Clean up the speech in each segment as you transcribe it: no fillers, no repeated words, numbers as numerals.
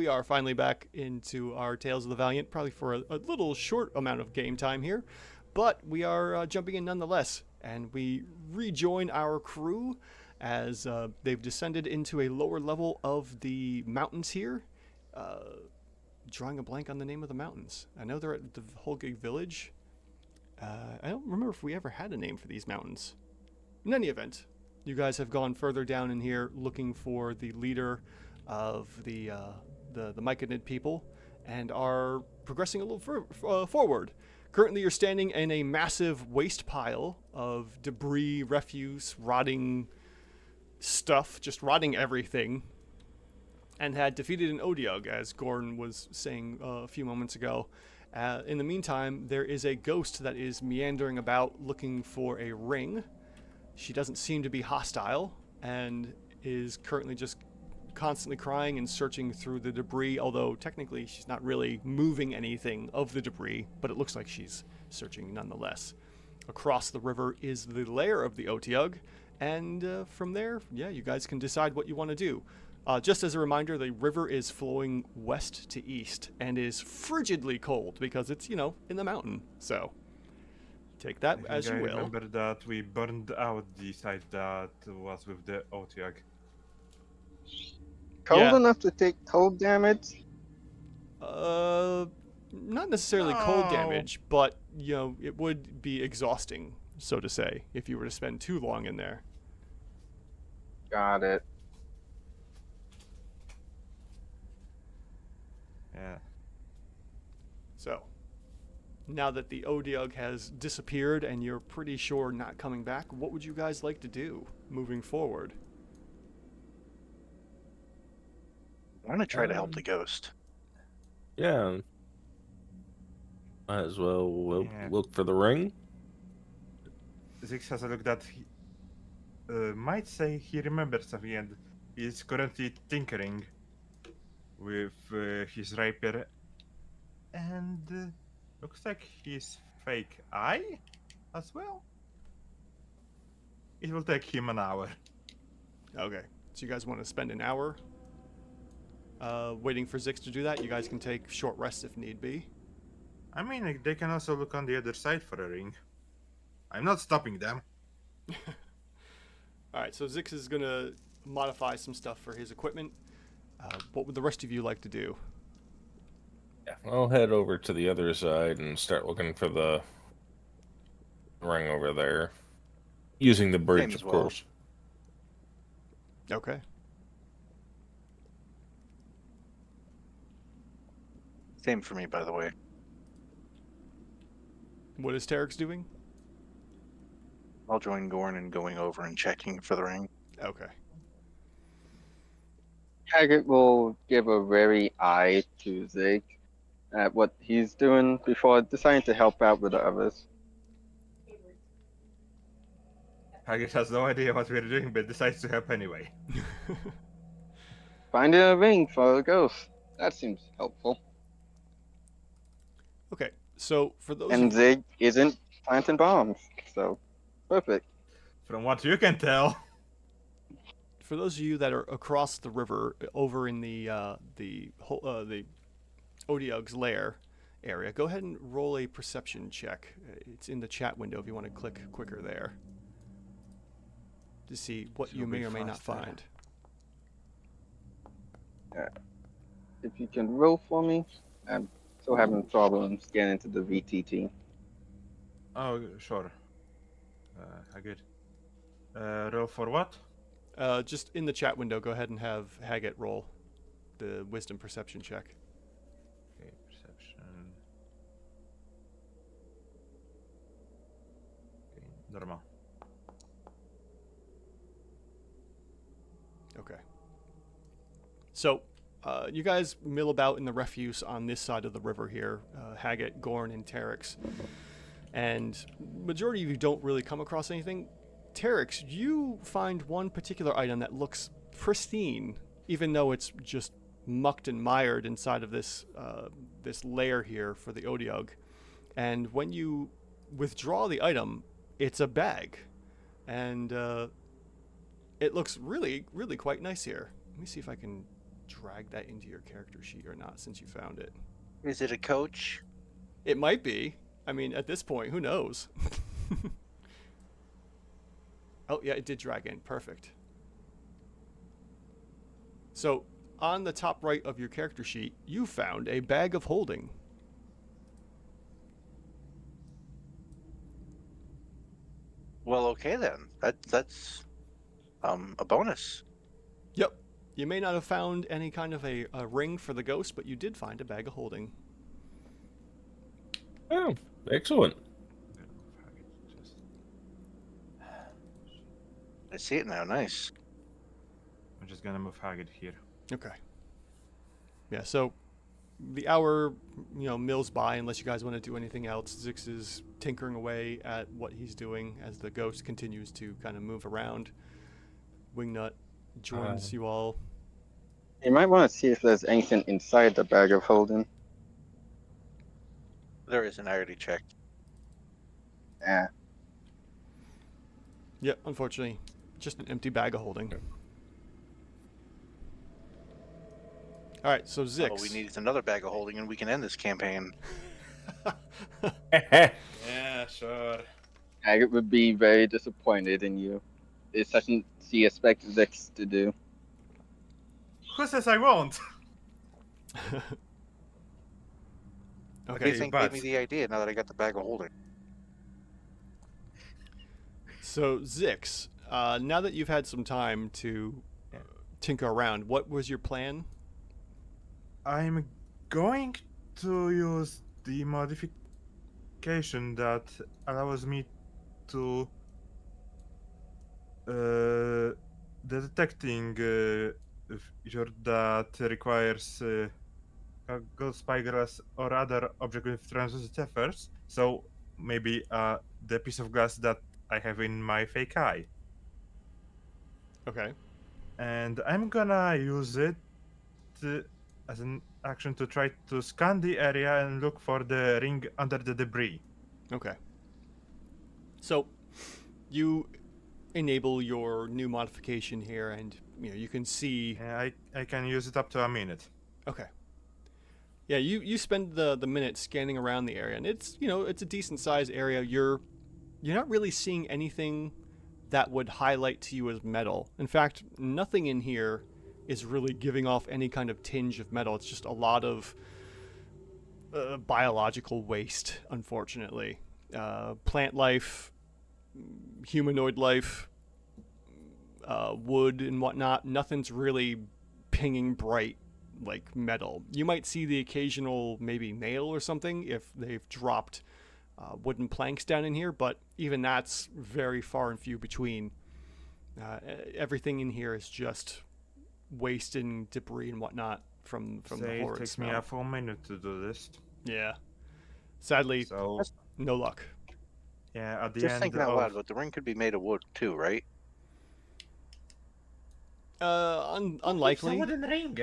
we are finally back into our Tales of the Valiant, probably for a little short amount of game time here, but we are jumping in nonetheless, and we rejoin our crew as they've descended into a lower level of the mountains here. Drawing a blank on the name of the mountains. I know they're at the Holgig village. I don't remember if we ever had a name for these mountains. In any event, you guys have gone further down in here looking for the leader of the Myconid people and are progressing a little forward. Currently, you're standing in a massive waste pile of debris, refuse, rotting stuff, just rotting everything, and had defeated an Otyugh, as Gordon was saying a few moments ago. In the meantime, there is a ghost that is meandering about looking for a ring. She doesn't seem to be hostile and is currently just constantly crying and searching through the debris, although technically she's not really moving anything of the debris, but it looks like she's searching nonetheless. Across the river is the lair of the Otyugh, and from there, you guys can decide what you want to do. Just as a reminder, the river is flowing west to east and is frigidly cold because it's, in the mountain. So take that as you will. I remember that we burned out the site that was with the Otyugh. Cold enough to take cold damage? Not necessarily cold damage, but, it would be exhausting, so to say, if you were to spend too long in there. Got it. Yeah. So, now that the Otyugh has disappeared and you're pretty sure not coming back, what would you guys like to do moving forward? I'm gonna try to help the ghost. Yeah. Might as well look for the ring. Zix has a look that he might say he remembers something and is currently tinkering with his rapier, and looks like his fake eye as well. It will take him an hour. Okay, so you guys want to spend an hour waiting for Zix to do that? You guys can take short rests if need be. I mean, they can also look on the other side for a ring. I'm not stopping them. Alright, so Zix is going to modify some stuff for his equipment. What would the rest of you like to do? Yeah, I'll head over to the other side and start looking for the ring over there. Using the bridge, of course. Okay. Same for me, by the way. What is Terex doing? I'll join Gorn in going over and checking for the ring. Okay. Haggett will give a wary eye to Zig at what he's doing before deciding to help out with the others. Haggett has no idea what we're doing, but decides to help anyway. Finding a ring for a ghost. That seems helpful. Okay, so for those And Zig isn't planting bombs, so perfect. From what you can tell. For those of you that are across the river, over in the Otyugh's lair area, go ahead and roll a perception check. It's in the chat window if you want to click quicker there to see what you may or may not find. If you can roll for me, I'm still having problems getting into the VTT. Oh, sure. Haggett. Roll for what? Just in the chat window, go ahead and have Haggett roll the wisdom perception check. Okay, perception. Okay, normal. Okay. So, you guys mill about in the refuse on this side of the river here, Haggett, Gorn, and Terex. And majority of you don't really come across anything. Terex, you find one particular item that looks pristine, even though it's just mucked and mired inside of this this lair here for the Otyugh. And when you withdraw the item, it's a bag. And it looks really, really quite nice here. Let me see if I can drag that into your character sheet or not since you found it. Is it a coach? It might be. I mean, at this point, who knows? Oh, yeah, it did drag in. Perfect. So, on the top right of your character sheet, you found a bag of holding. Well, okay then. That's a bonus. Yep. You may not have found any kind of a ring for the ghost, but you did find a bag of holding. Oh, excellent. I see it now. Nice. I'm just gonna move Haggard here. Okay. Yeah, so the hour, mills by unless you guys want to do anything else. Zix is tinkering away at what he's doing as the ghost continues to kind of move around. Wingnut joins you all. You might want to see if there's anything inside the bag of holding. There is an I already checked. Yeah. Yeah, unfortunately, just an empty bag of holding. All right, so Zix. Oh, we need another bag of holding, and we can end this campaign. Yeah, sure. Agate would be very disappointed in you. It's something she expects Zix to do. Who says I won't? What do Okay, you think but- gave me the idea now that I got the bag of holding? so Zix, now that you've had some time to tinker around, what was your plan? I'm going to use the modification that allows me to the detecting feature that requires gold spyglass or other object with translucent effects. So maybe the piece of glass that I have in my fake eye, Okay. and I'm gonna use it as an action to try to scan the area and look for the ring under the debris. Okay. So you enable your new modification here, and you can see. I can use it up to a minute. Okay. Yeah, you spend the minute scanning around the area, and it's it's a decent sized area. You're not really seeing anything that would highlight to you as metal. In fact, nothing in here is really giving off any kind of tinge of metal. It's just a lot of biological waste, unfortunately. Plant life, humanoid life, wood and whatnot. Nothing's really pinging bright like metal. You might see the occasional maybe nail or something if they've dropped wooden planks down in here, but even that's very far and few between. Everything in here is just waste and debris and whatnot from the Say it horrid takes smell. me a full minute to do this. Yeah. Sadly, So no luck. yeah, at the Just end thinking out of loud, but the ring could be made of wood too, right? Unlikely. wooden ring.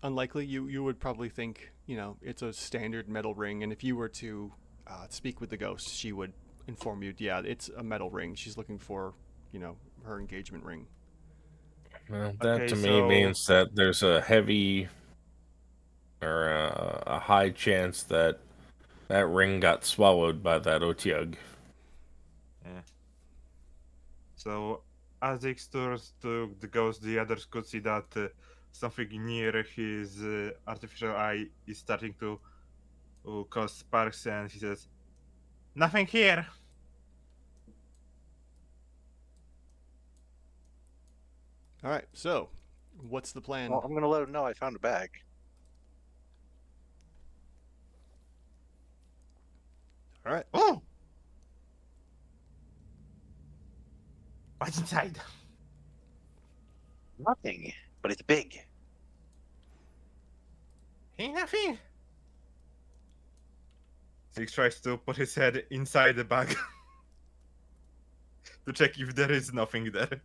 Unlikely. You would probably think it's a standard metal ring, and if you were to speak with the ghost, she would inform you. Yeah, it's a metal ring. She's looking for her engagement ring. Well, that Okay, to me so- means that there's a heavy or a high chance that that ring got swallowed by that Otyugh. Yeah. So as it turns to the ghost, the others could see that something near his artificial eye is starting to cause sparks, and he says, "Nothing here." All right. So, what's the plan? Well, I'm going to let him know I found a bag. All right. Oh! What's inside? Nothing, but it's big. Ain't nothing. Six tries to put his head inside the bag to check if there is nothing there.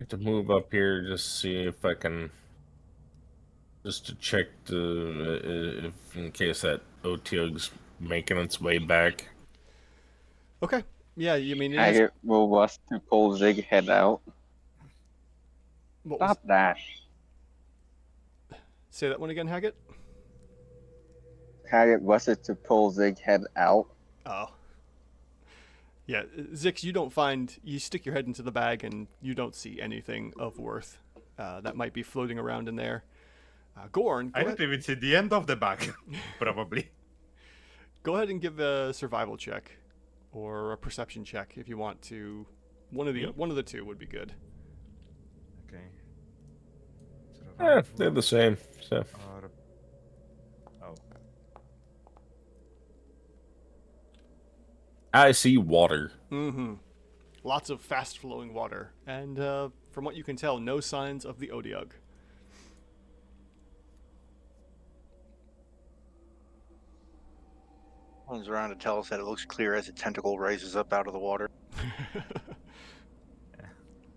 To move up here, just see if I can, just to check if in case that Otyugh's making its way back. Okay. Yeah. You mean it is. Agate will rush to pull Zig head out. What was, Stop that. say that one again, Haggett? Haggett rushes to pull Zig's head out. Oh. Yeah, Zix, you don't find. You stick your head into the bag and you don't see anything of worth that might be floating around in there. Gorn, I don't even see the end of the bag, probably. go ahead and give a survival check or a perception check if you want to. One of Me? the two would be good. Okay. They're the same. So Or... Oh. I see water. Mm-hmm. Lots of fast-flowing water, and from what you can tell, no signs of the Otyugh. Comes around to tell us that it looks clear as a tentacle rises up out of the water.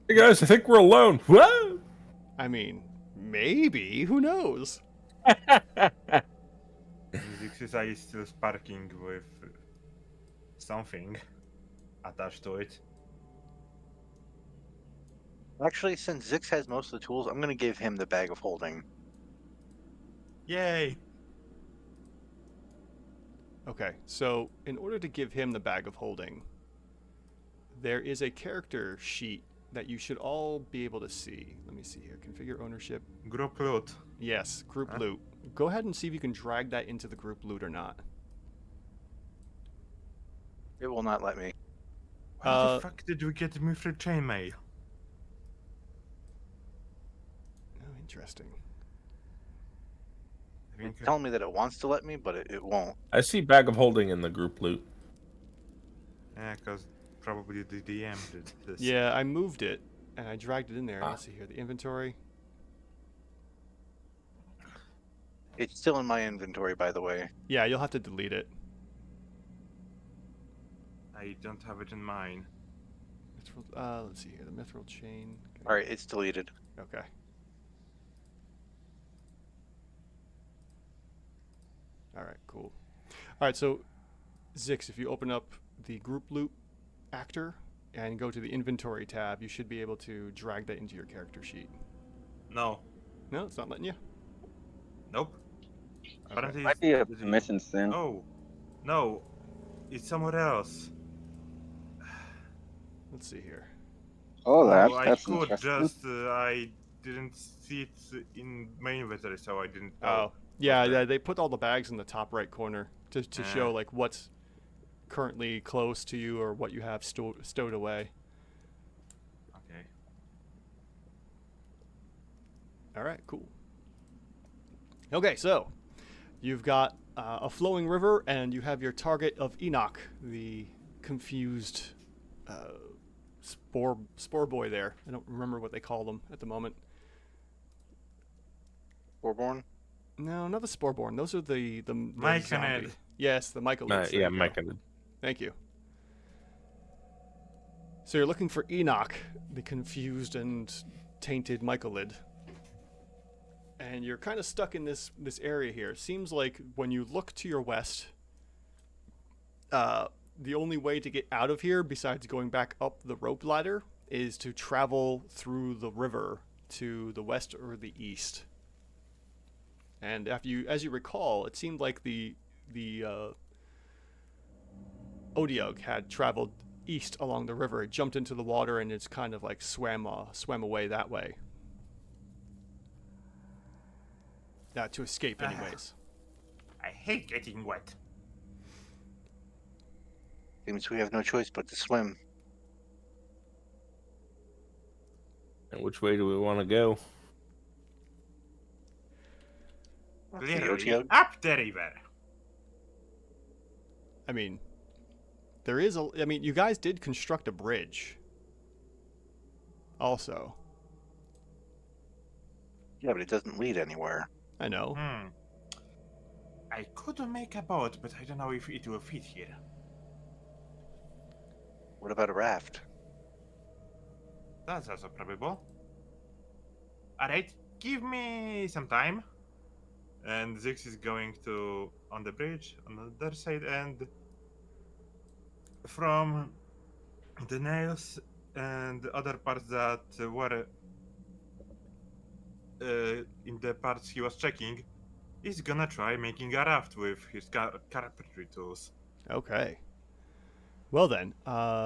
Hey guys, I think we're alone. Whoa! I mean, maybe. Who knows? Zix's eye is still sparking with something attached to it. Actually, since Zix has most of the tools, I'm going to give him the bag of holding. Yay! Okay, so in order to give him the bag of holding, there is a character sheet that you should all be able to see. Let me see here. Configure ownership. Group loot. Yes, group Huh? loot. Go ahead and see if you can drag that into the group loot or not. It will not let me. Where the fuck did we get the Mithril chainmail? Oh, interesting. I think It's telling me that it wants to let me, but it won't. I see bag of holding in the group loot. yeah, because probably the DM did this. Yeah, I moved it and I dragged it in there. Ah. Let's see here. The inventory. It's still in my inventory, by the way. Yeah, you'll have to delete it. I don't have it in mine. Let's see here. The mithril chain. All right, it's deleted. Okay. All right, cool. All right, so Zix, if you open up the group loot actor and go to the inventory tab, you should be able to drag that into your character sheet. No. No, it's not letting you. Nope. Apparently Might be a it's- permission sin. Oh. No. It's somewhere else. Let's see here. Oh, I that's could interesting. just I didn't see it in my inventory, so I didn't know. Oh, yeah, Okay. yeah. They put all the bags in the top right corner to show Ah. like what's currently close to you or what you have stowed away. Okay. All right, cool. Okay, so you've got a flowing river, and you have your target of Enoch, the confused spore boy there. I don't remember what they call them at the moment. Warborn? No, not the sporeborn. Those are the Myconid. zombie. Yes, the Mycolids. There Yeah, you go. Mike. Thank you. So you're looking for Enoch, the confused and tainted Mycolid. And you're kind of stuck in this area here. Seems like when you look to your west, the only way to get out of here, besides going back up the rope ladder, is to travel through the river to the west or the east. And as you recall, it seemed like the Otyugh had traveled east along the river. It jumped into the water and it's kind of like swam away that way. To escape, anyways. I hate getting wet. Seems we have no choice but to swim. And which way do we want to go? Clearly, Otyugh? up the river. I mean, there is I mean, you guys did construct a bridge. Also, Yeah, but it doesn't lead anywhere. I know. I could make a boat, but I don't know if it will fit here. What about a raft? That's also probable. Alright, give me some time. And Zix is going to on the bridge on the other side, and from the nails and the other parts that were in the parts he was checking, he's gonna try making a raft with his carpentry tools. Okay. Well then,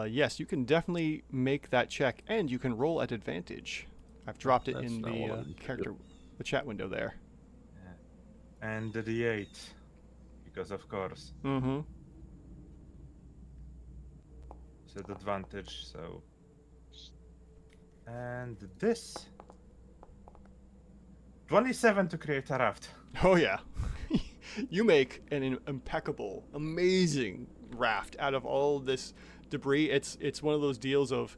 yes, you can definitely make that check, and you can roll at advantage. I've dropped it That's in not what the I'm character, the chat window there. And the D8, because of course, Mm-hmm. it's an advantage. So, and this 27 to create a raft. Oh yeah, you make an impeccable, amazing raft out of all this debris. It's one of those deals of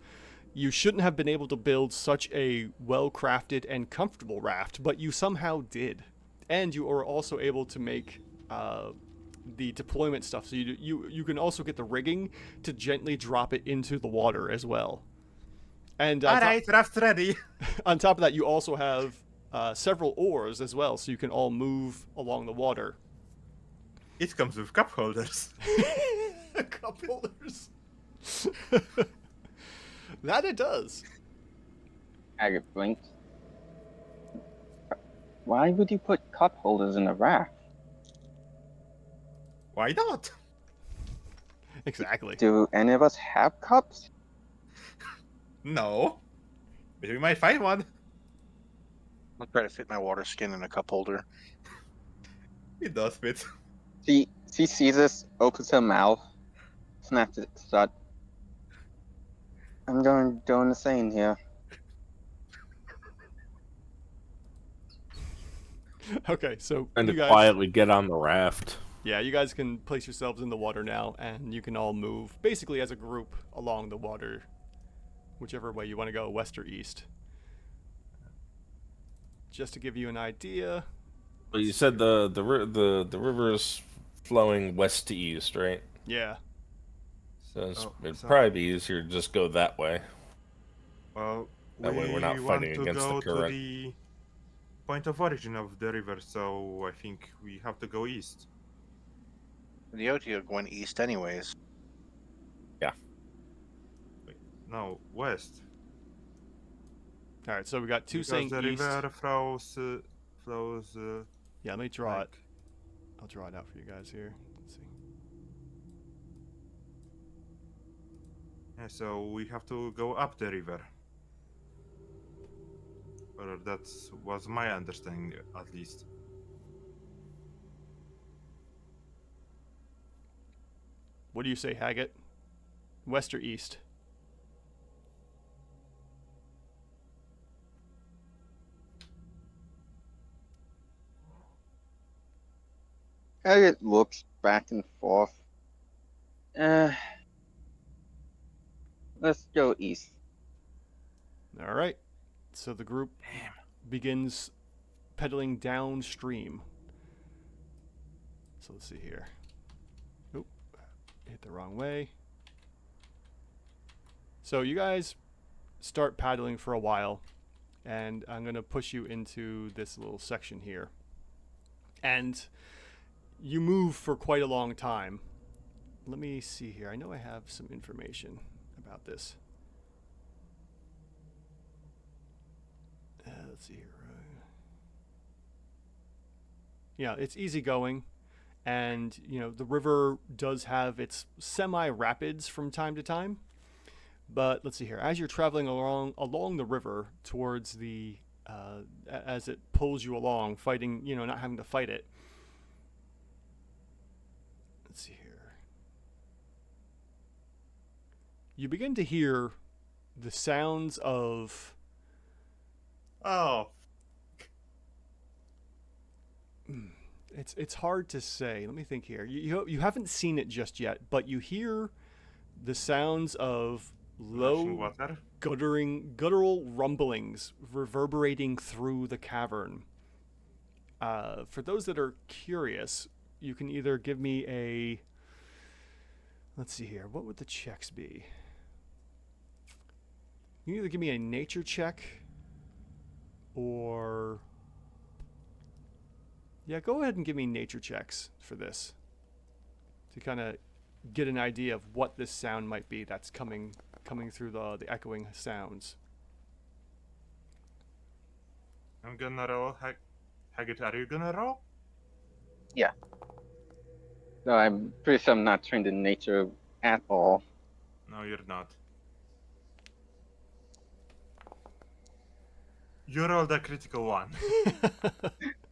you shouldn't have been able to build such a well-crafted and comfortable raft, but you somehow did, and you are also able to make the deployment stuff. So you can also get the rigging to gently drop it into the water as well. And All right, raft ready. on top of that, you also have several oars as well, so you can all move along the water. It comes with cup holders. Cup holders. That it does. Agate blinks. Why would you put cup holders in a raft? Why not? Exactly. Do any of us have cups? No. But we might find one. I'll try to fit my water skin in a cup holder. It does fit. She sees us, opens her mouth, snaps it shut. I'm going insane here. Okay, so Trying you to guys, quietly get on the raft. yeah, you guys can place yourselves in the water now, and you can all move basically as a group along the water, whichever way you want to go, west or east. Just to give you an idea. But you said the river is flowing west to east, right? Yeah. So it'd so- probably be easier to just go that way. Well, That way we're not we fighting want to against the go to current. the point of origin of the river, so I think we have to go east. The Otyugh went east anyways. No, west. All right, so we got two Because saying the east. river flows. Yeah, let me draw it. Like- I'll draw it out for you guys here. Let's see. Yeah, so we have to go up the river. Or that was my understanding, at least. What do you say, Haggett? West or east? Agate looks back and forth. Let's go east. All right. So the group begins pedaling downstream. So let's see here. Oop, hit the wrong way. So you guys start paddling for a while, and I'm going to push you into this little section here. And you move for quite a long time. Let me see here. I know I have some information about this. Let's see here. Yeah, it's easygoing, and you know the river does have its semi-rapids from time to time. But let's see here. As you're traveling along the river towards the, as it pulls you along, fighting, you know, not having to fight it. Let's see here. You begin to hear the sounds of. Oh, It's hard to say. Let me think here. You haven't seen it just yet, but you hear the sounds of rushing low water. guttural rumblings reverberating through the cavern. For those that are curious, you can either give me a. Let's see here. What would the checks be? You can either give me a nature check or. Yeah, go ahead and give me nature checks for this to kind of get an idea of what this sound might be that's coming through the echoing sounds. I'm gonna roll. Haggett, are you gonna roll? No, I'm pretty sure I'm not trained in nature at all. No, you're not. You rolled a critical one.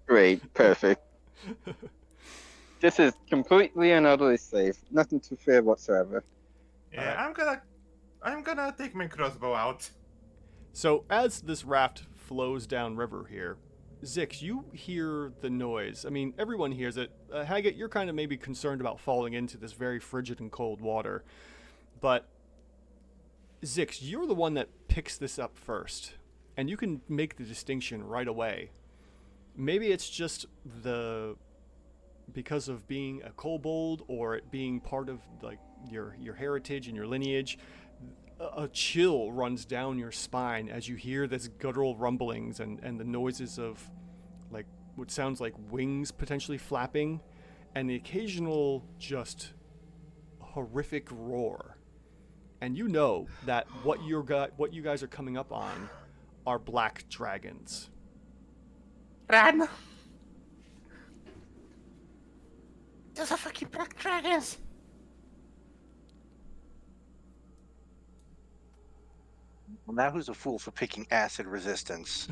Great, perfect. This is completely and utterly safe. Nothing to fear whatsoever. Yeah, Alright. I'm gonna take my crossbow out. So as this raft flows down river here, Zix, you hear the noise. I mean, everyone hears it. Haggett, you're kind of maybe concerned about falling into this very frigid and cold water. But Zix, you're the one that picks this up first. And you can make the distinction right away. Maybe it's just the because of being a kobold or it being part of like your heritage and your lineage, a chill runs down your spine as you hear this guttural rumblings and the noises of like what sounds like wings potentially flapping and the occasional just horrific roar. And you know that what you guys are coming up on are black dragons. Run! Those are fucking black dragons! Well, now who's a fool for picking acid resistance?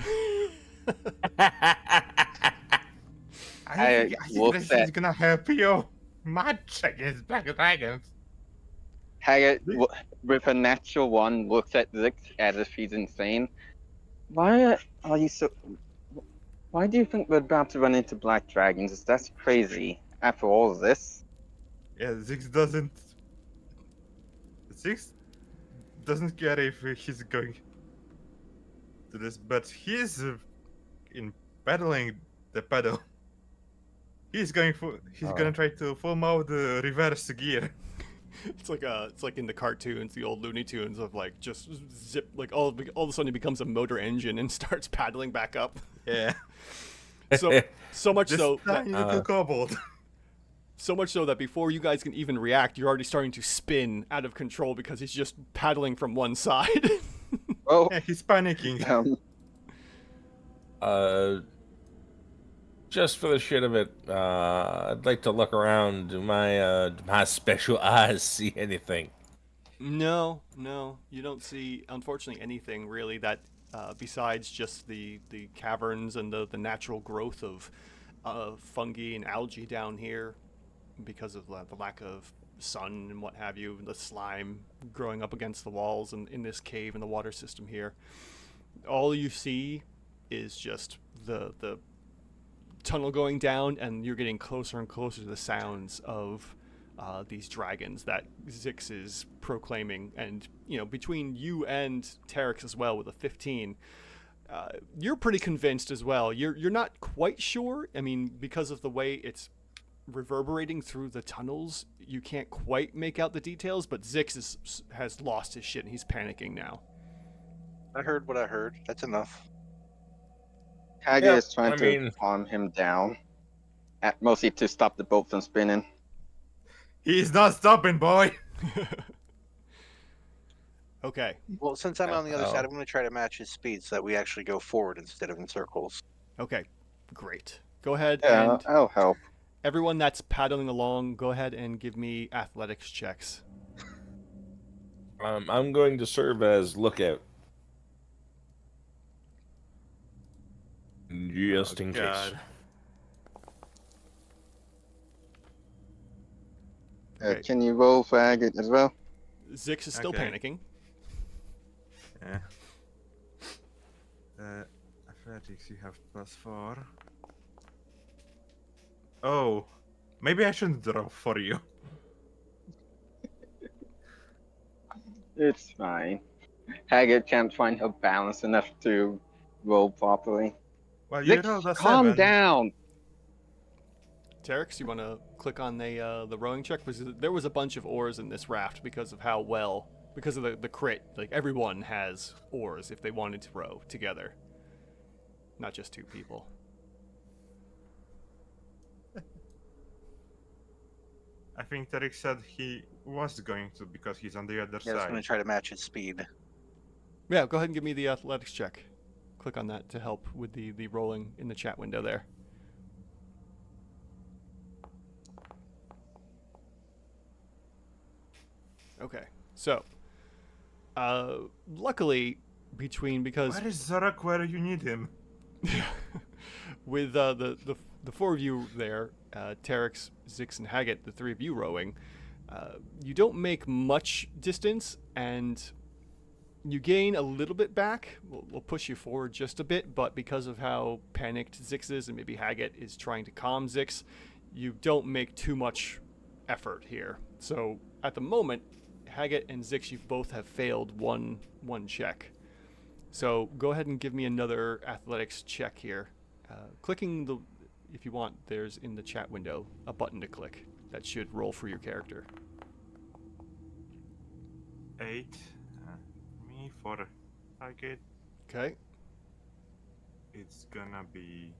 I think looked this is at gonna help you much against black dragons. Haggett with a natural one looks at Zix as if he's insane. Why are you so? Why do you think we're about to run into black dragons? That's crazy. After all of this, Yeah, Six doesn't care if he's going to this, but he's in pedaling the pedal. He's gonna try to full mode reverse gear. It's like in the cartoons, the old Looney Tunes of like just zip like all of a sudden it becomes a motor engine and starts paddling back up. Yeah. So much This so tiny little kobold. so much so that before you guys can even react, you're already starting to spin out of control because he's just paddling from one side. well, Yeah, he's panicking. Just for the shit of it, I'd like to look around. Do my special eyes see anything? No, you don't see, unfortunately, anything really that besides just the caverns and the natural growth of fungi and algae down here because of the lack of sun and what have you, the slime growing up against the walls and in this cave in the water system here. All you see is just the tunnel going down, and you're getting closer and closer to the sounds of these dragons that Zix is proclaiming. And between you and Terex as well with a 15, you're pretty convinced as well. You're not quite sure. I mean, because of the way it's reverberating through the tunnels, you can't quite make out the details. But Zix has lost his shit and he's panicking now. I heard what I heard. That's enough. Haggett Yep, is trying to calm him down, mostly to stop the boat from spinning. He's not stopping, boy. Okay. Well, since I'm on the other Oh. side, I'm going to try to match his speed so that we actually go forward instead of in circles. Okay. Great. Go ahead Yeah, and I'll help. everyone that's paddling along, go ahead and give me athletics checks. I'm going to serve as lookout. Just in case. God. Okay. Can you roll for Haggett as well? Zix is still Okay. panicking. Yeah. Athletics, you have +4. Oh, maybe I shouldn't draw for you. It's fine. Haggett can't find her balance enough to roll properly. Well, you Zix, rolled a calm 7. down. Terex, you want to click on the rowing check? Because there was a bunch of oars in this raft because of because of the crit. Like everyone has oars if they wanted to row together, not just two people. I think Tarek said he was going to because he's on the other Yeah, I was side. going to try to match his speed. Yeah, go ahead and give me the athletics check. click on that to help with the rolling in the chat window there. Okay, so luckily because Where is Zorak where you need him? with the four of you there, Terex, Zix, and Haggett, the three of you rowing, you don't make much distance, and you gain a little bit back. We'll push you forward just a bit, but because of how panicked Zix is, and maybe Haggett is trying to calm Zix, you don't make too much effort here. So at the moment, Haggett and Zix, you both have failed one check. So go ahead and give me another athletics check here. Clicking if you want, there's in the chat window a button to click that should roll for your character. 8. Me for Haggett. Okay. It's gonna be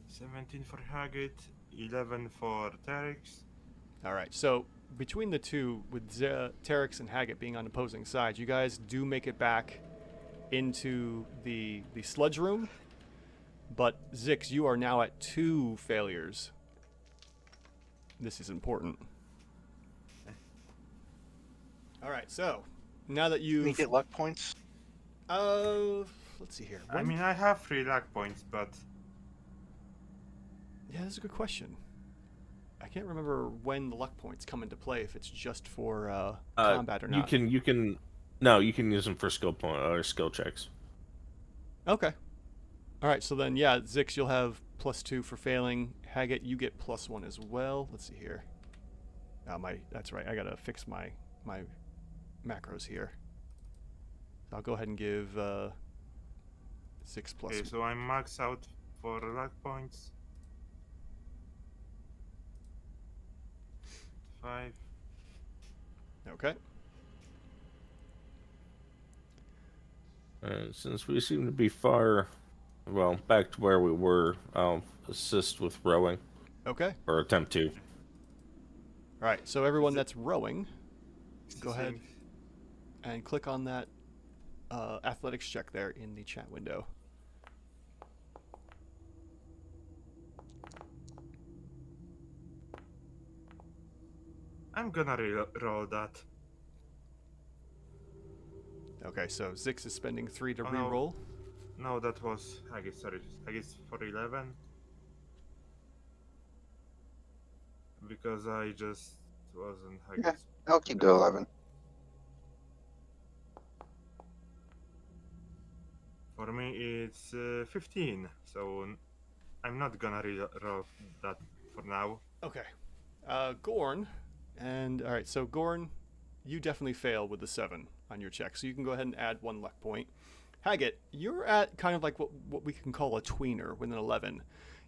17 for Haggett, 11 for Terex. All right. So between the two, with Terex and Haggett being on opposing sides, you guys do make it back into the sludge room. But Zix, you are now at 2 failures. This is important. All right. So now that Can you you've get luck points? let's see here. I mean, I have 3 luck points, but Yeah, that's a good question. I can't remember when the luck points come into play, if it's just for combat or not. You can use them for skill point or skill checks. Okay. All right, so then, yeah, Zix, you'll have +2 for failing. Haggett, you get +1 as well. Let's see here. That's right. I gotta fix my macros here. I'll go ahead and give 6 plus. okay, so I'm maxed out for luck points. 5. Okay. Since we seem to be back to where we were, I'll assist with rowing, Okay. or attempt to. All right. So everyone that's rowing, go ahead and click on that athletics check there in the chat window. I'm gonna roll that. Okay, so Zix is spending 3 to Oh, no. re-roll. No, that was Haggett, sorry. Haggett for 11. Because I just wasn't Haggett. I'll keep the 11. For me, it's 15, so I'm not gonna roll that for now. Okay. Gorn, and all right, so Gorn, you definitely fail with the 7 on your check, so you can go ahead and add 1 luck point. Haggett, you're at kind of like what we can call a tweener with an 11.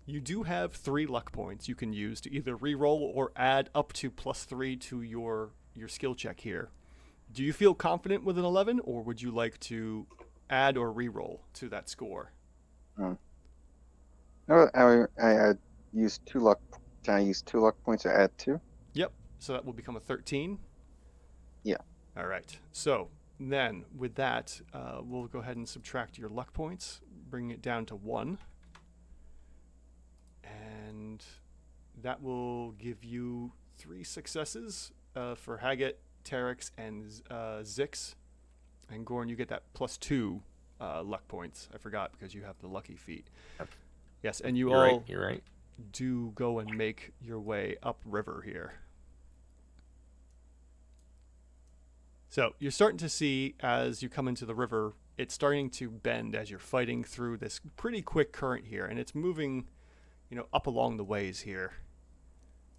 You do have 3 luck points you can use to either re-roll or add up to +3 to your skill check here. Do you feel confident with an 11, or would you like to add or re-roll to that score? No, I used 2 luck. Can I use 2 luck points or add 2? Yep. So that will become a 13. Yeah. All right. So then with that, we'll go ahead and subtract your luck points, bring it down to 1. And that will give you 3 successes for Haggett, Terex, and Zix. And Gorn, you get that +2 luck points. I forgot because you have the lucky feat. Yep. Yes, and you You're all right. You're right. do go and make your way upriver here. So you're starting to see, as you come into the river, it's starting to bend as you're fighting through this pretty quick current here, and it's moving, up along the ways here.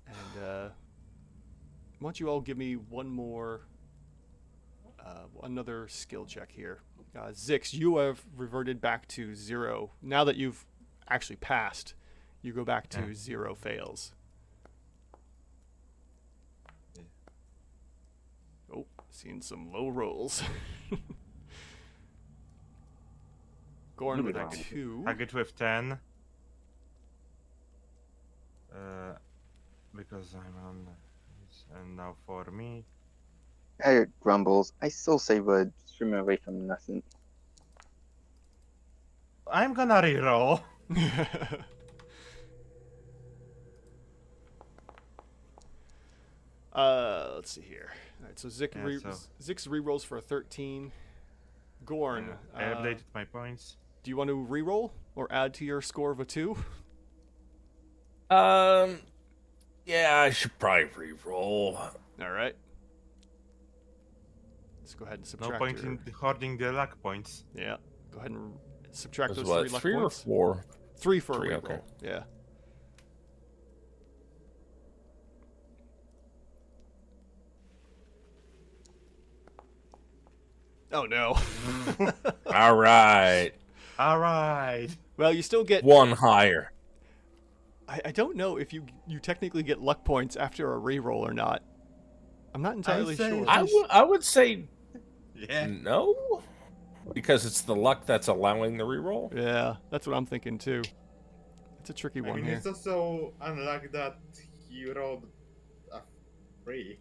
And why don't you all give me another skill check here. Zix, you have reverted back to 0. Now that you've actually passed, you go back to 0 fails. Yeah. Oh, seeing some low rolls. Gorn with a 2. Haggett with 10. Because I'm on. And now for me, Haggard grumbles. I still say we're swimming away from nothing. I'm gonna reroll. Let's see here. All right, so Zik Yeah, so- Zik's rerolls for a 13. Gorn, I updated my points. do you want to reroll or add to your score of a 2? Yeah, I should probably re-roll. All right. Let's go ahead and No subtract point your... in hoarding the luck points. Yeah. Go ahead and subtract Was those what, 3 luck 3 or points. 4? 3 for 3, a reroll. okay. Yeah. Oh no. All right. Alright. Well, you still get... 1 higher. I don't know if you technically get luck points after a reroll or not. I'm not entirely say- sure. I would say Yeah. no, because it's the luck that's allowing the reroll. Yeah, that's what I'm thinking too. It's a tricky I one mean, here. it's also unlucky that he rolled a 3.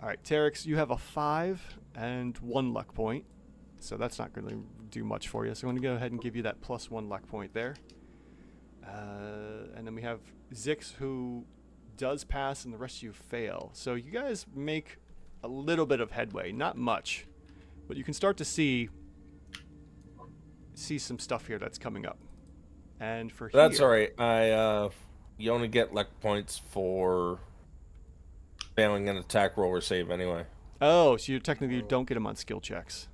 All right, Terex, you have a 5 and 1 luck point, so that's not going to do much for you. So I'm going to go ahead and give you that +1 luck point there. And then we have Zix, who does pass, and the rest of you fail. So you guys make a little bit of headway, not much, but you can start to see some stuff here that's coming up. And for That's here, all right. You only get luck points for failing an attack roll or save anyway. oh, so you technically don't get them on skill checks.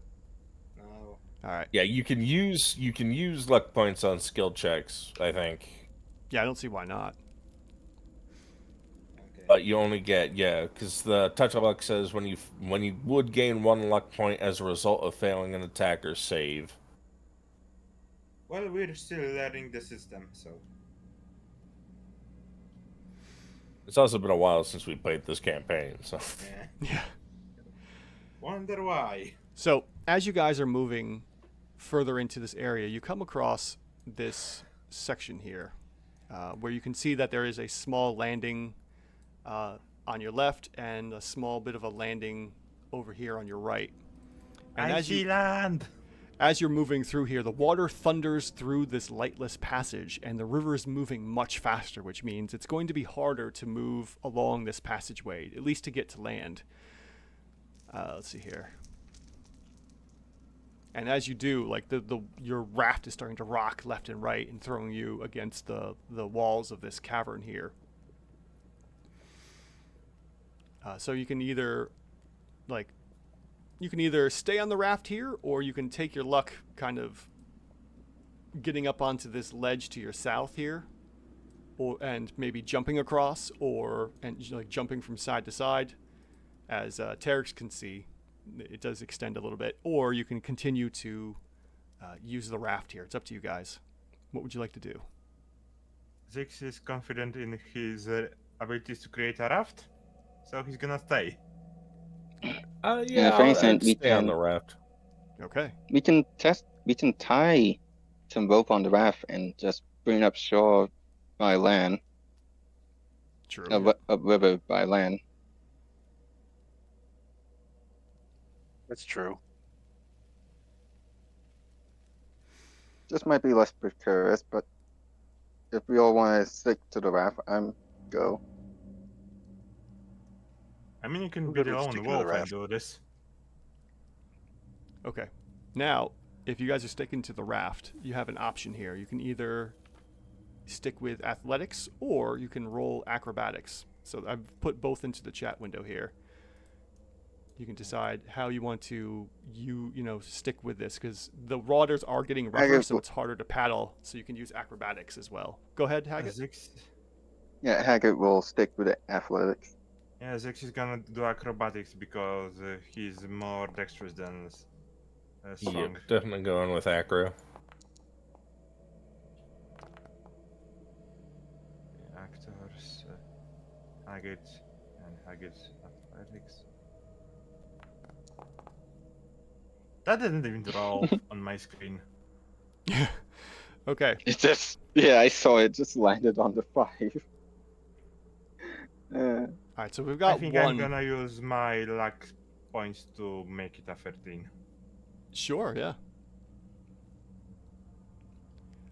No. All right. Yeah, you can use luck points on skill checks, I think, Yeah, I don't see why not. Okay. but you only get because the touch of luck says when you would gain 1 luck point as a result of failing an attack or save. Well, we're still learning the system, so. It's also been a while since we played this campaign, so Yeah. Yeah. Wonder why. So as you guys are moving further into this area, you come across this section here, where you can see that there is a small landing on your left and a small bit of a landing over here on your right. And I see land. as you're moving through here, the water thunders through this lightless passage, and the river is moving much faster, which means it's going to be harder to move along this passageway, at least to get to land. Let's see here. And as you do, like your raft is starting to rock left and right and throwing you against the walls of this cavern here. So you can either stay on the raft here, or you can take your luck kind of getting up onto this ledge to your south here, and maybe jumping across, and like jumping from side to side. As Terex can see, it does extend a little bit, or you can continue to use the raft here. It's up to you guys. What would you like to do? Zix is confident in his abilities to create a raft, so he's gonna stay. yeah, if anything, I'd we stay on can- the raft. Okay. We can tie some rope on the raft and just bring it up shore by land, True. up river by land. That's true. This might be less precarious, but if we all want to stick to the raft, I'm go. I mean, you can I'm be good the with lone sticking to wolf the and raft. do this. Okay. Now, if you guys are sticking to the raft, you have an option here. You can either stick with athletics, or you can roll acrobatics. So I've put both into the chat window here. You can decide how you want to stick with this, because the waters are getting rougher, so it's harder to paddle. So you can use acrobatics as well. Go ahead, Haggett. Zix, Yeah, Haggard will stick with the athletics. yeah, Zix is gonna do acrobatics because he's more dexterous than strong. Yep, definitely going with acro. Actors, Haggett, and Haggett's athletics. That didn't even roll on my screen. Okay. It just, yeah, I saw it just landed on the 5. All right, so we've I got think one. I'm gonna use my luck points to make it a 13. Sure, yeah.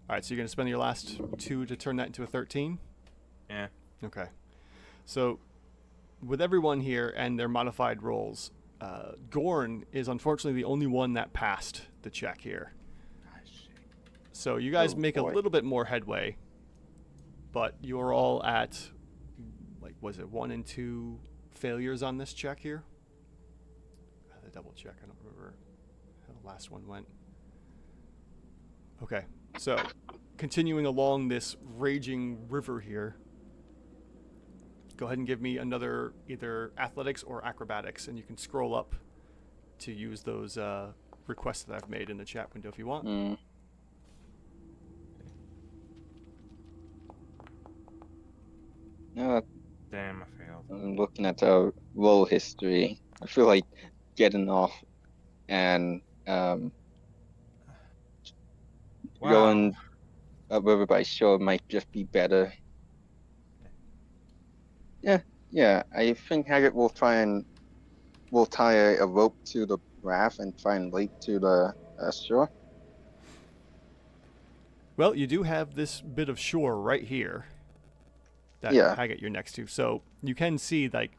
All right, so you're gonna spend your last 2 to turn that into a 13. Yeah. Okay. So, with everyone here and their modified rolls, Gorn is unfortunately the only one that passed the check here. So you guys Oh, make a boy. little bit more headway, but you're all at, like, was it 1 and 2 failures on this check here? I had to double check. I don't remember how the last one went. Okay, so continuing along this raging river here, go ahead and give me another either athletics or acrobatics, and you can scroll up to use those requests that I've made in the chat window if you want. Mm. No, Damn, I failed. I'm looking at the roll history. I feel like getting off and Wow. going upriver by shore might just be better. Yeah. I think Haggett will tie a rope to the raft and try and leap to the shore. Well, you do have this bit of shore right here that Yeah. Haggett you're next to, so you can see, like,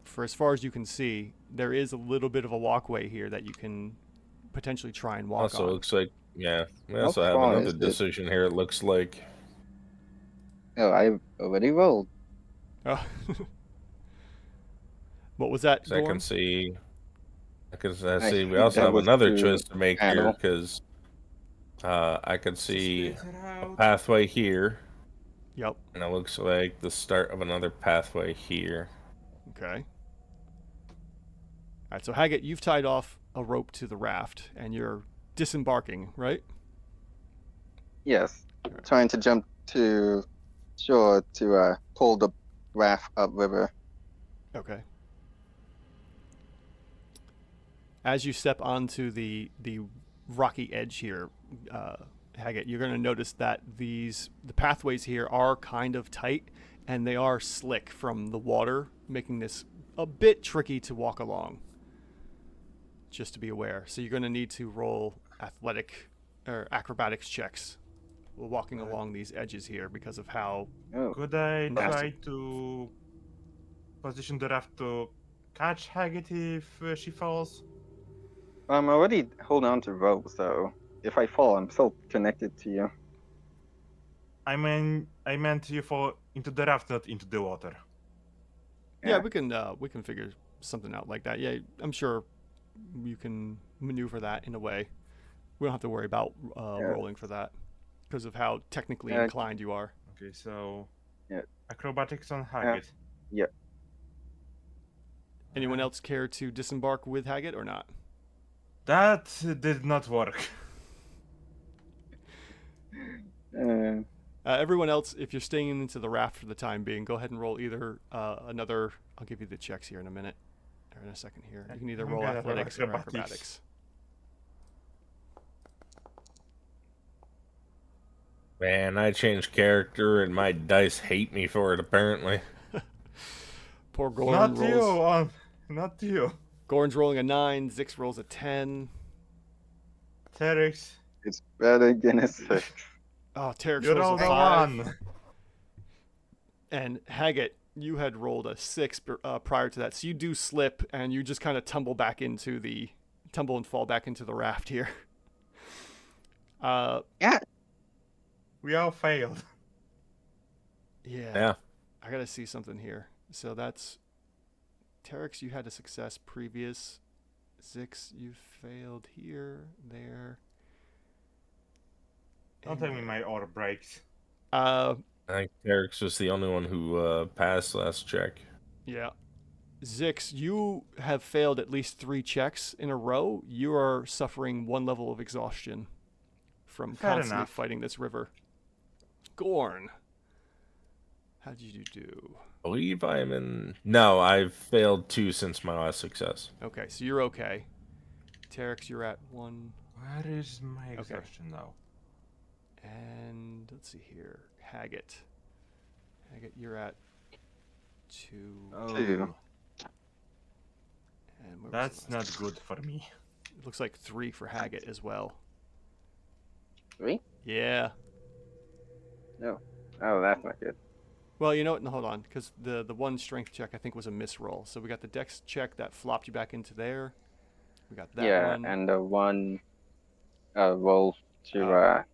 for as far as you can see, there is a little bit of a walkway here that you can potentially try and walk Also, on. looks like, yeah, we How also have far another is it? decision here, it looks like. Oh, I've already rolled. Oh. What was that, So I can Gorn? see. I I see. We think also that have was another to choice to make here paddle. because I can see Spit it a out. pathway here, Yep. and it looks like the start of another pathway here. Okay. All right, so Haggett, you've tied off a rope to the raft, and you're disembarking, right? Yes. Trying to jump to shore to pull the raft upriver. Okay. As you step onto the rocky edge here, Haggett, you're going to notice that the pathways here are kind of tight, and they are slick from the water, making this a bit tricky to walk along. Just to be aware. So you're going to need to roll athletic or acrobatics checks while walking along these edges here because of how. Oh, Could I Nasty. try to position the raft to catch Haggett if she falls? I'm already holding on to rope, so if I fall, I'm still connected to you. I meant you fall into the raft, not into the water. Yeah, Yeah. we can figure something out like that. Yeah, I'm sure you can maneuver that in a way. We don't have to worry about Yeah. rolling for that because of how technically Yeah. inclined you are. Okay, so Yeah. acrobatics on Haggett. Yeah. Anyone else care to disembark with Haggett or not? That did not work. Everyone else, if you're staying into the raft for the time being, go ahead and roll either another. I'll give you the checks here in a minute, or in a second here. You can either I'm roll gonna roll athletics or acrobatics. acrobatics. Man, I changed character and my dice hate me for it apparently. Poor Gorn Not you, rolls. not you. Gorn's rolling a 9. Zix rolls a 10. Terex, It's better than a 6. Oh, Terex you rolls rolled a a 5. 1. And Haggett, you had rolled a 6 prior to that, so you do slip and you just kind of tumble and fall back into the raft here. Yeah. We all failed. Yeah. I gotta see something here. So that's Terex, you had a success previous. Zix, you failed here, there. Don't tell me my ore breaks. I think Eric's was the only one who passed last check. Yeah. Zix, you have failed at least 3 checks in a row. You are suffering 1 level of exhaustion from Fair constantly enough. fighting this river. Gorn, how did you do? I believe I'm in. No, I've failed 2 since my last success. Okay, so you're okay. Terex, you're at 1. Where is my exhaustion now? And let's see here. Haggett, you're at 2. Oh, Two. And where was the that's last not one? good for me. It looks like 3 for Haggett as well. 3? Yeah. No. Oh, that's not good. Well, you know what? No, hold on, because the one strength check I think was a misroll. So we got the dex check that flopped you back into there. We got that Yeah, one. and the one roll to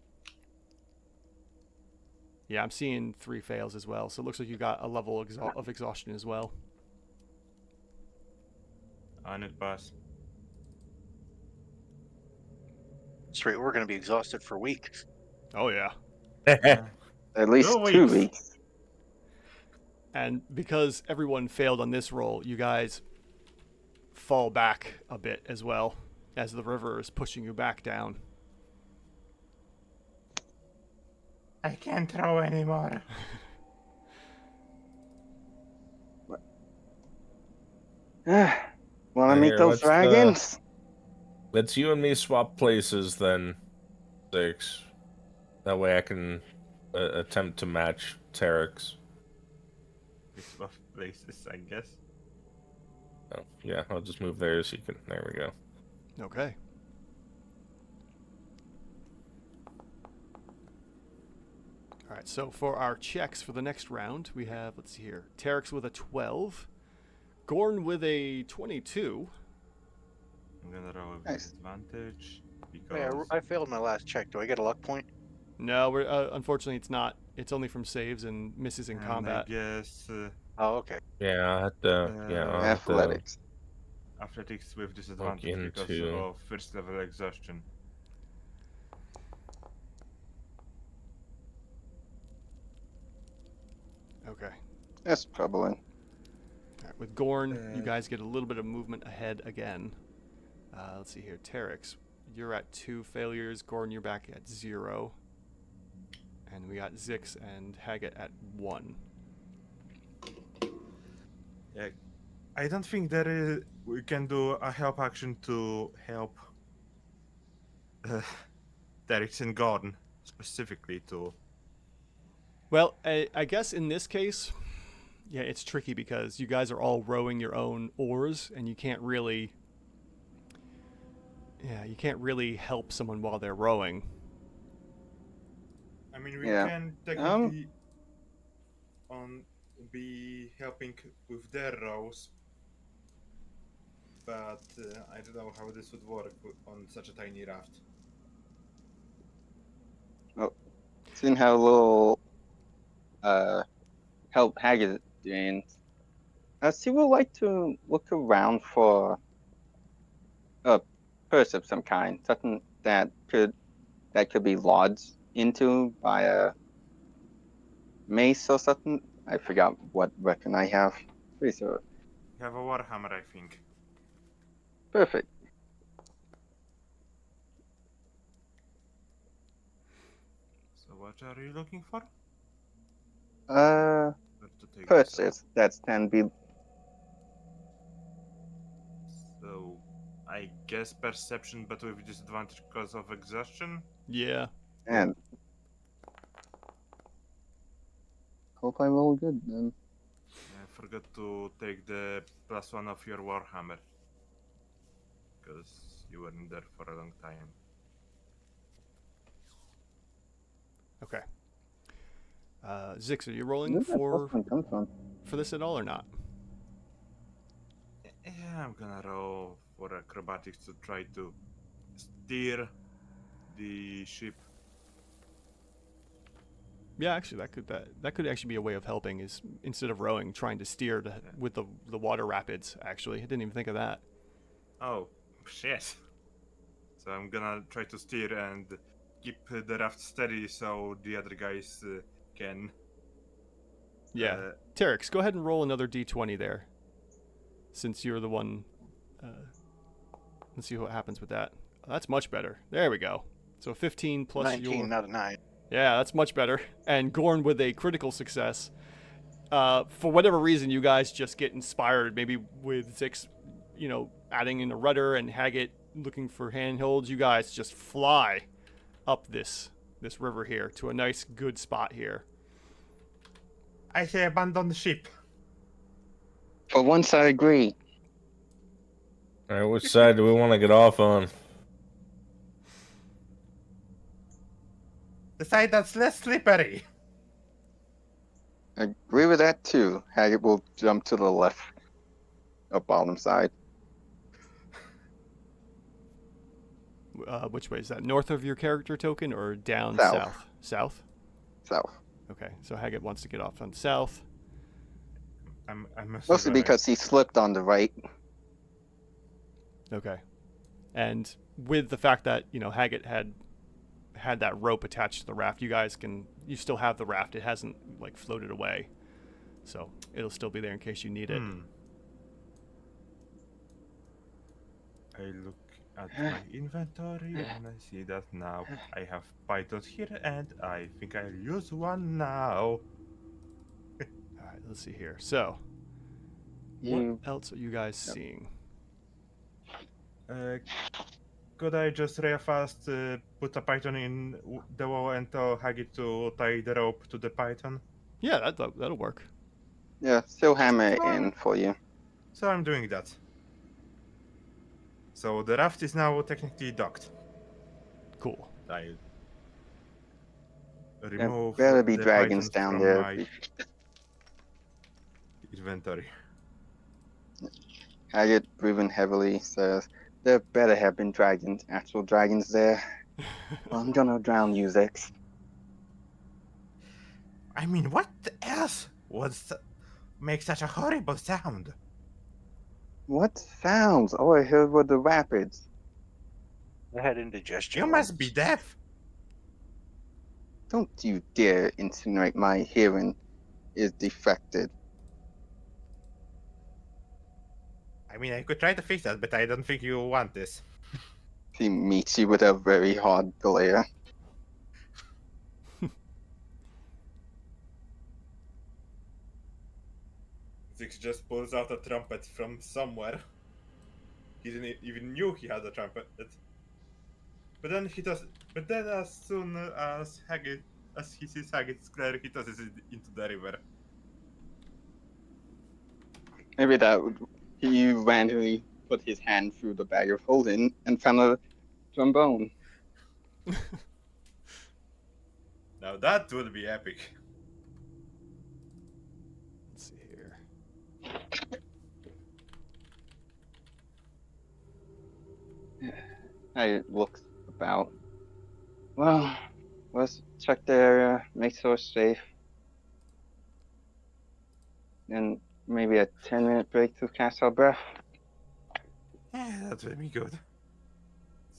Yeah, I'm seeing 3 fails as well. So it looks like you got a level of exhaustion as well. On it, boss. Straight, we're going to be exhausted for weeks. Oh yeah. at least 2 weeks. weeks. And because everyone failed on this roll, you guys fall back a bit as well as the river is pushing you back down. I can't throw anymore. Want to meet Here, those let's, dragons? Let's you and me swap places then, 6. That way I can attempt to match Tarek's. We swap places, I guess. Oh, yeah, I'll just move there so you can. There we go. Okay. All right, so for our checks for the next round, we have, let's see here, Tarek's with a 12, Gorn with a 22. I'm gonna roll with Nice. disadvantage Yeah, because I failed my last check. Do I get a luck point? No, we're unfortunately it's not. It's only from saves and misses in and combat. I guess Oh, okay. Yeah, I'll have to. Yeah, I'll have to Athletics. athletics with disadvantage because into- of first level exhaustion. Okay. That's troubling. All right, with Gorn, you Uh, guys get a little bit of movement ahead again. Let's see here. Terex, you're at 2 failures. Gorn, you're back at 0. And we got Zix and Haggett at 1. Yeah, I don't think there is. We can do a help action to help Derek and Gordon specifically to. Well, I guess in this case, yeah, it's tricky because you guys are all rowing your own oars, and you can't really. Yeah, you can't really help someone while they're rowing. I mean, we Yeah. can technically be helping with their rows, but I don't know how this would work on such a tiny raft. Seeing how little help Haggard is doing, she would like to look around for a purse of some kind, something that could be lodged into by a mace or something. I forgot what weapon I have. Pretty sure. You have a warhammer, I think. Perfect. So what are you looking for? Uh, Where to take this out? purses that can be. So, I guess perception, but with disadvantage because of exhaustion. Yeah. And hope I roll good then. I forgot to take the +1 of your warhammer because you weren't there for a long time. Okay. Zix, are you rolling Where did that for plus one come from? this at all or not? Yeah, I'm gonna roll for acrobatics to try to steer the ship. Yeah, actually, that could actually be a way of helping. Is instead of rowing, trying to steer with the water rapids. Actually, I didn't even think of that. Oh, shit. So I'm gonna try to steer and keep the raft steady so the other guys can. Yeah, Terex, go ahead and roll another d20 there, since you're the one. Let's see what happens with that. Oh, that's much better. There we go. So 15 plus 19, your. not a 9. Yeah, that's much better. And Gorn with a critical success. For whatever reason, you guys just get inspired. Maybe with Zix, adding in a rudder and Haggett looking for handholds. You guys just fly up this river here to a nice, good spot here. I say abandon the ship. For once, I agree. All right, which side do we want to get off on? The side that's less slippery. I agree with that too. Haggett will jump to the left, or bottom side. Which way is that? North of your character token or down South. south? South? South. Okay, so Haggett wants to get off on south. I'm mostly Mostly gonna- because he slipped on the right. Okay. And with the fact that, Haggett had that rope attached to the raft, you still have the raft. It hasn't floated away. So it'll still be there in case you need it. I look at my inventory and I see that now I have pythons here and I think I'll use one now. Alright, let's see here. So what else are you guys seeing? Could I just real fast put a python in the wall and tell Haggy to tie the rope to the python? Yeah, that'll work. Yeah, still hammer it Fine. in for you. So I'm doing that. So the raft is now technically docked. Cool. I There remove better be the dragons pythons down from there. my inventory. Haggett, breathing heavily, says, "There better have been dragons, actual dragons there. I'm gonna drown you, Zix." I mean, what else would make such a horrible sound? What sounds? All I heard were the rapids. I had indigestion. You must be deaf. Don't you dare insinuate my hearing is defected. I mean, I could try to fix that, but I don't think you want this. He meets you with a very hard glare. Zix just pulls out a trumpet from somewhere. He didn't even knew he had a trumpet. But then he does. But then, as soon as he sees Haggit's glare, he tosses it into the river. Maybe that would. He randomly put his hand through the bag of holding and found a trombone. Now that would be epic. Let's see here. I looked about. Well, let's check the area, make sure it's safe. And maybe a 10-minute break to catch our breath. Yeah, that would be good.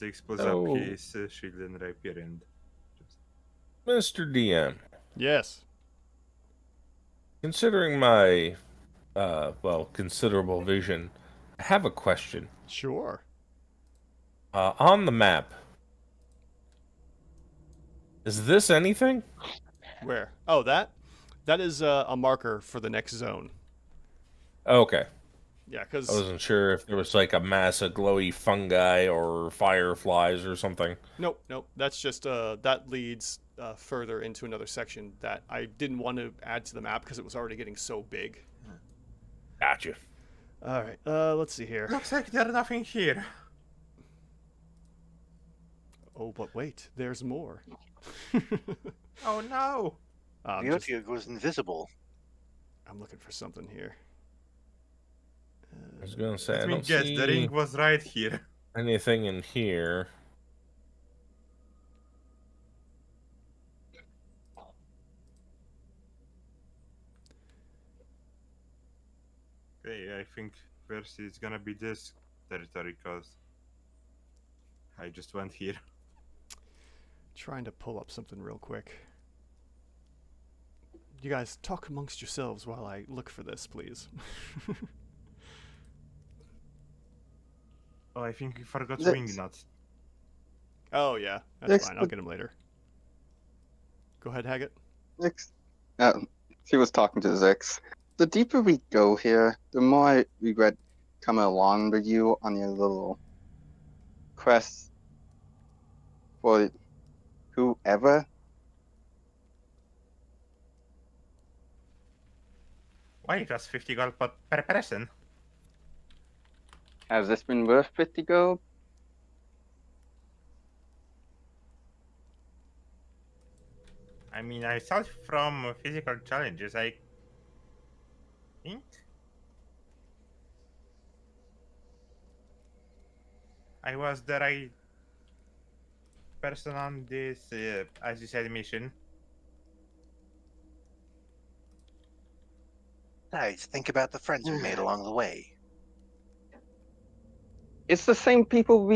Zix pulls Oh. up his shield and rapier and just... Mr. DM, Yes. considering my, considerable vision, I have a question. Sure. On the map, is this anything? Where? Oh, that is a marker for the next zone. Okay. Yeah, I because wasn't sure if there was like a mass of glowy fungi or fireflies or something. nope. That's just that leads further into another section that I didn't want to add to the map because it was already getting so big. Gotcha. All right. Let's see here. Looks like there's nothing here. Oh, but wait, there's more. Oh no! I'm The Otyugh was invisible. looking for something here. I was gonna say, I Let me don't guess, see the ring was right here. anything in here. Okay, I think first it's gonna be this territory, cause I just went here. Trying to pull up something real quick. You guys talk amongst yourselves while I look for this, please. Oh, I think we forgot Zix. wing nuts. Oh yeah, that's Next fine. I'll get him later. Go ahead, Haggett. Zix. He was talking to Zix. The deeper we go here, the more I regret coming along with you on your little quest for whoever. Why, it was 50 gold per person. Has this been worth 50 gold? I mean, I saw it from physical challenges, I think. I was the right person on this, as you said, mission. Guys, think about the friends we made along the way. It's the same people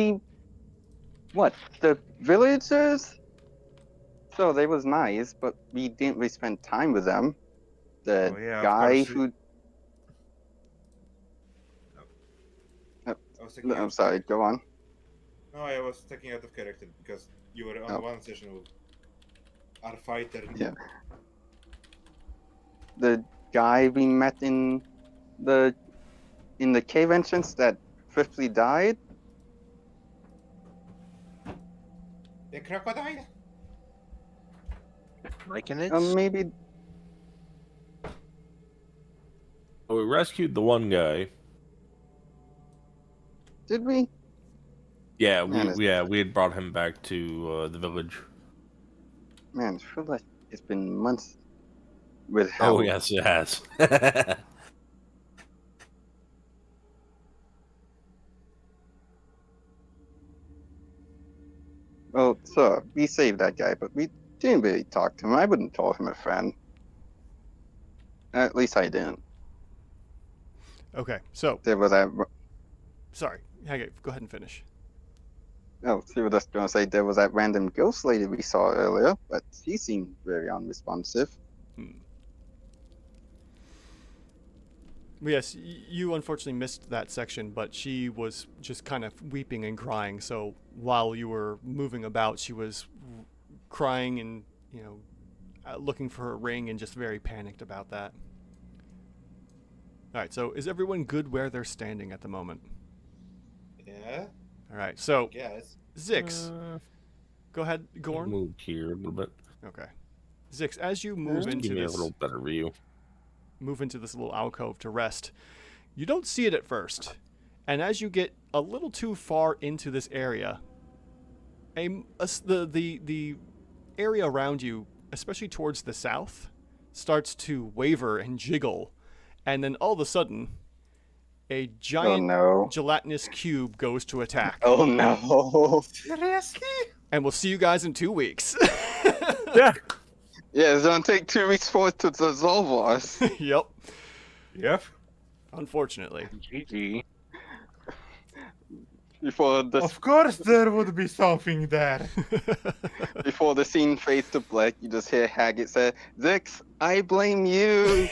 what, the villagers? So they was nice, but we didn't really spend time with them. The Oh, yeah, of guy course. who... I was taking out I'm of sorry, character. go on. No, I was taking out of character because you were on Oh. one session with our fighter. Yeah. The guy we met in the cave entrance that swiftly died? The crocodile? Liking it? Maybe... Well, we rescued the one guy. Did we? Yeah, Man, we had brought him back to the village. Man, I feel like it's been months with Oh how... yes, it has. Well, sir, we saved that guy, but we didn't really talk to him. I wouldn't call him a friend. At least I didn't. Okay, so There was that... sorry. Okay, go ahead and finish. Oh, see what I was going to say. There was that random ghost lady we saw earlier, but she seemed very unresponsive. Yes, you unfortunately missed that section, but she was just kind of weeping and crying. So while you were moving about, she was crying and, looking for her ring and just very panicked about that. All right, so is everyone good where they're standing at the moment? Yeah, All right, so yes. Zix, go ahead, Gorn. Moved here a little bit. Okay, Zix, as you move Give into me a this, little better view. little alcove to rest, you don't see it at first, and as you get a little too far into this area, the area around you, especially towards the south, starts to waver and jiggle, and then all of a sudden, a giant no. gelatinous cube goes to attack. Oh no. Seriously? And we'll see you guys in 2 weeks. Yeah. Yeah, it's gonna take 2 weeks for it to dissolve us. Yep. Yep. Unfortunately. GG. Before the Of course there would be something there. before the scene fades to black, you just hear Haggett say, "Zix, I blame you."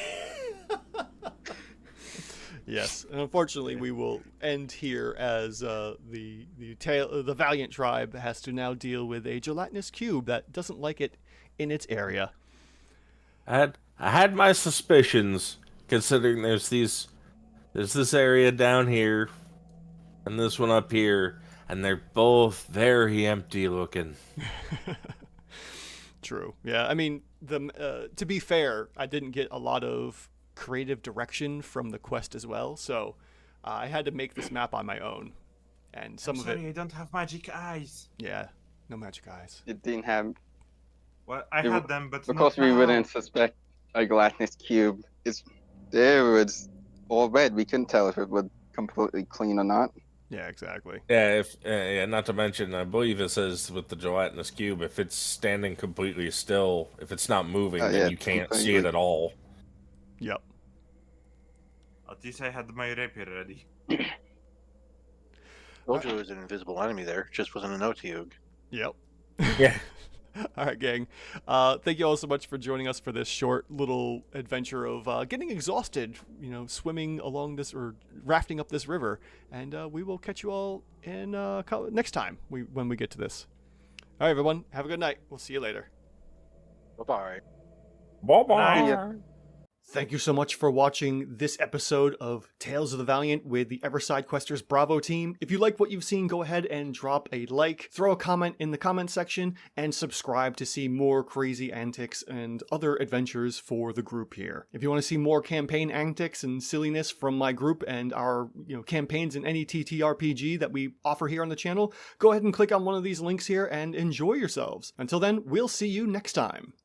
Yes, and unfortunately, we will end here as the Valiant Tribe has to now deal with a gelatinous cube that doesn't like it in its area. I had my suspicions, considering there's this area down here, and this one up here, and they're both very empty looking. True. Yeah, I mean, to be fair, I didn't get a lot of creative direction from the quest as well, so I had to make this map on my own, and some I'm of sorry, it, I don't have magic eyes. yeah, no magic eyes. It didn't have Well, I It had them, but because not we now. wouldn't suspect a gelatinous cube. There was all red. We couldn't tell if it was completely clean or not. Yeah, exactly. Yeah, not to mention, I believe it says with the gelatinous cube, if it's standing completely still, if it's not moving, then Yeah, you can't see completely. it at all. Yep. At least I had my rapier ready. Told you it was an invisible enemy there. Just wasn't an Otyugh. Yep. Yeah. All right, gang. Thank you all so much for joining us for this short little adventure of getting exhausted, swimming along this or rafting up this river. And we will catch you all in next time when we get to this. All right, everyone. Have a good night. We'll see you later. Bye-bye. Bye-bye. Yeah. Thank you so much for watching this episode of Tales of the Valiant with the Everside Questers Bravo team. If you like what you've seen, go ahead and drop a like, throw a comment in the comment section, and subscribe to see more crazy antics and other adventures for the group here. If you want to see more campaign antics and silliness from my group and our campaigns in any TTRPG that we offer here on the channel, go ahead and click on one of these links here and enjoy yourselves. Until then, we'll see you next time.